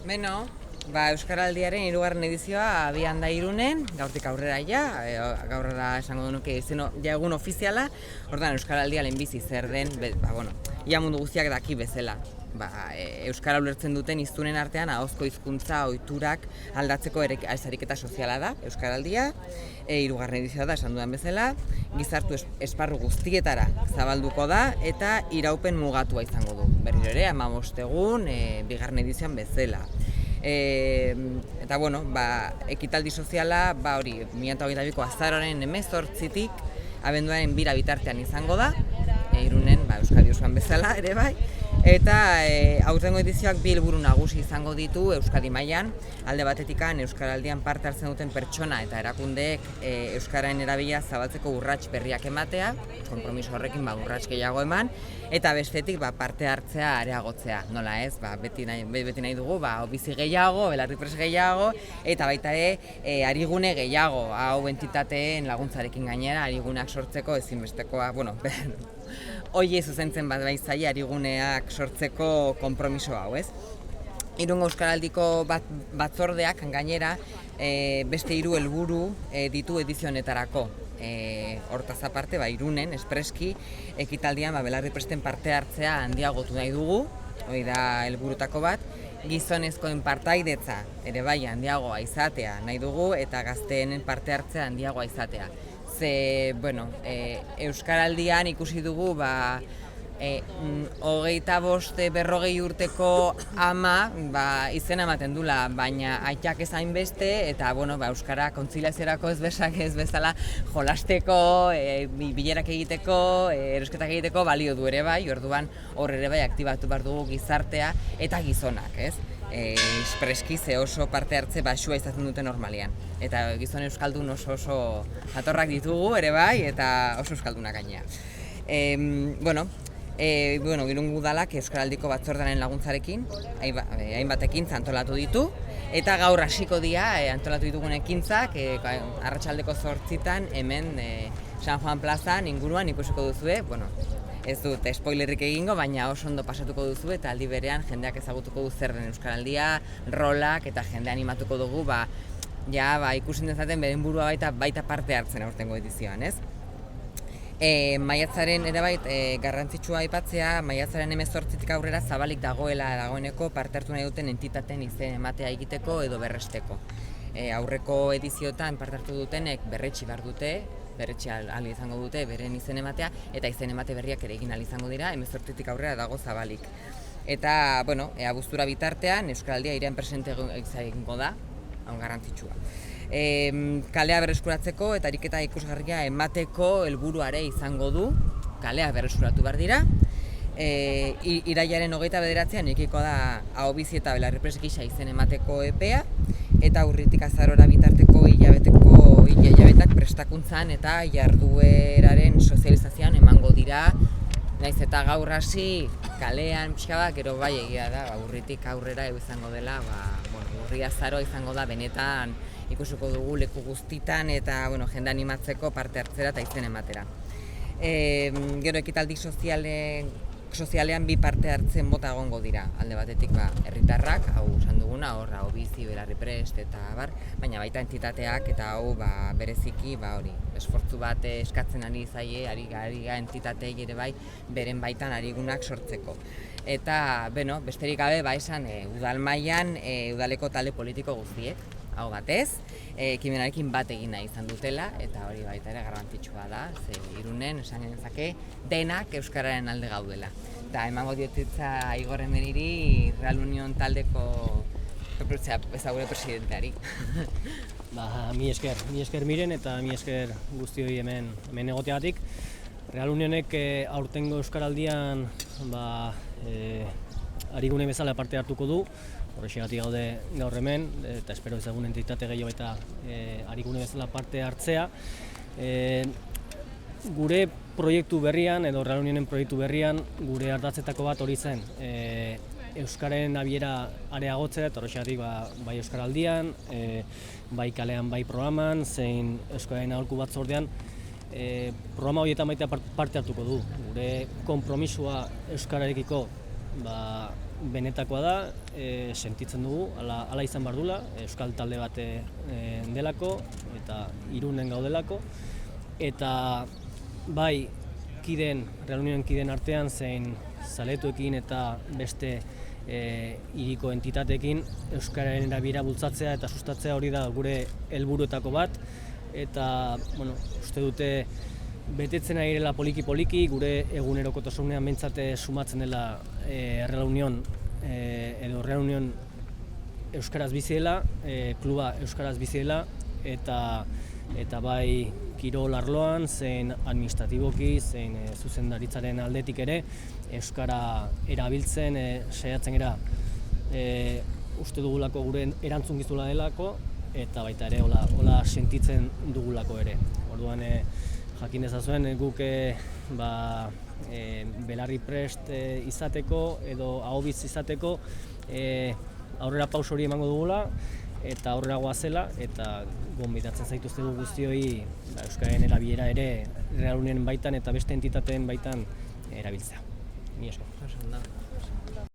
Beno, Euskaraldiaren 3. edizioa abian da Irunen, gaurtik aurrera gaurrera esango nuke egun ofiziala, orduan Euskaraldia lehenbizi zer den, ia mundu guztiak daki bezala. Euskara ulertzen duten hiztunen artean ahozko hizkuntza ohiturak aldatzeko ariketa soziala da Euskaraldia, 3. edizioa da esan dudan bezala, gizartu esparru guztietara zabalduko da eta iraupen mugatua izango du. Berriro ere, 15 egun, 2. edizioan bezala. Eta ekitaldi soziala, 2022ko azaroaren 18tik abenduaren 2 bitartean izango da, Irunen, Euskadi osoan bezala ere bai. Eta aurtengo edizioak 2 helburu nagusi izango ditu Euskadi mailan, alde batetikan Euskaraldian parte hartzen duten pertsona eta erakundeek Euskararen erabilera zabaltzeko urrats berriak ematea, konpromiso horrekin urrats gehiago eman, eta bestetik parte hartzea areagotzea, nola ez, beti nahi dugu, bizi gehiago, belarriprest gehiago, eta baita ere arigune gehiago, hau entitateen laguntzarekin gainera, ariguneak sortzeko ezinbestekoa, Oie zuzentzen zaie ariguneak sortzeko konpromiso hau, ez? Irungo Euskaraldiko batzordeak gainera beste 3 helburu ditu edizio honetarako. Hortaz aparte, Irunen, espreski, ekitaldian belarripresten parte hartzea handiagotu nahi dugu, hori da helburutako bat, gizonezkoen partaidetza ere bai handiagoa izatea nahi dugu eta gazteenen parte hartzea handiagoa izatea. Euskaraldian ikusi dugu 25-40 urteko ama izena ematen dula, baina aitak ez hainbeste eta Euskara kontziliaziorako ez bezala jolasteko, bilerak egiteko, erosketak egiteko balio du ere bai, orduan hor ere bai aktibatu behar dugu gizartea eta gizonak, ez? Espreski ze oso parte hartze baxua izaten dute normalean. Eta gizon euskaldun oso jatorrak ditugu ere bai, eta oso euskaldunak gainera. Irungo Udalak Euskaraldiko batzordearen laguntzarekin, hainbat ekintza antolatu ditu, eta gaur hasiko dira antolatu ditugun ekintzak, arratsaldeko 8 hemen San Juan plazan inguruan ikusiko duzue, ez dut spoilerrik egingo, baina oso ondo pasatuko duzu eta aldi berean jendeak ezagutuko du zer den Euskaraldia, rolak eta jende animatuko dugu ikusten dezaten beren burua baita parte hartzen aurtengo edizioan, ez? Maiatzaren ere garrantzitsua aipatzea, maiatzaren 18tik aurrera zabalik dagoeneko parte hartu nahi duten entitateen izen ematea egiteko edo berresteko. Aurreko edizioetan parte hartu dutenek berretsi behar dute, berretsi ahal izango dute beren izen ematea, eta izen emate berriak ere egin ahal izango dira, 18tik aurrera dago zabalik. Eta, abuztura bitartean, Euskaraldia airean presente egingo da, hau garrantzitsua. Kalea berreskuratzeko eta ariketa ikusgarria emateko helburuare izango du, kalea berreskuratu behar dira. Irailaren 29an ekiko da ahobizi eta belarriprest gisa izen emateko epea, eta urritik azarora bitarteko hilabetak prestakuntzan eta jardueraren sozializazioan emango dira, naiz eta gaur hasi kalean gero bai egia da, urritik aurrera izango dela, urri azaroa izango da benetan ikusiko dugu leku guztitan eta jende animatzeko parte hartzera eta izen ematera. Gero ekitaldi sozialean 2 parte hartzen mota egongo dira, alde batetik herritarrak, hau esan duguna, hau bizi, belarriprest eta baina baita entitateak eta hau bereziki esfortzu bat eskatzen ari zaie, ari entitatei ere bai, beren baitan arigunak sortzeko. Eta, besterik gabe, esan, udal mailan, udaleko talde politiko guztiek, hau batez, ekimenarekin bat egin nahi izan dutela, eta hori baita ere garrantzitsua da, ze Irunen esan genezake denak euskararen alde gaudela. Eta emango diotitza Igor Emeriri, Real Union taldeko ezagure presidenteari. Mi esker Miren eta mi esker guztioi hemen egoteagatik. Real Unionek aurtengo Euskaraldian arigune bezala parte hartuko du, horrexegatik gaude gaur hemen, eta espero ezagun entitate gehiago eta arigune bezala parte hartzea. Gure proiektu berrian, edo Real Unionen proiektu berrian, gure ardatzetako bat hori zen, Euskararen abiera areagotzea, eta horrexegatik bai Euskaraldian, bai kalean, bai programan, zein Euskararen aholku batzordean, programa horietan baita parte hartuko du. Gure konpromisoa Euskararekiko benetakoa da, sentitzen dugu, hala izan behar dula, euskal talde bat delako eta Irunen gaudelako, eta bai Real Unionen kideen artean zein zaletuekin eta beste hiriko entitateekin euskararen erabilera bultzatzea eta sustatzea hori da gure helburuetako bat, eta uste dute betetzen ari direla poliki-poliki, gure egunerokotasunean behintzat sumatzen dela Real Union edo Real Union euskaraz bizi dela, kluba euskaraz bizi dela, eta bai kirol arloan, zein administratiboki, zein zuzendaritzaren aldetik ere, euskara erabiltzen, saiatzen gara uste dugulako gure erantzukizuna delako, eta baita ere hola sentitzen dugulako ere. Orduan jakin dezazuen guk belarri prest izateko edo ahobitz izateko aurrera paus hori emango dugula eta aurrera goazela, eta gonbidatzen zaituztegu guztioi euskararen erabilera ere Real Unionen baitan eta beste entitateen baitan erabiltzea. Mila esker.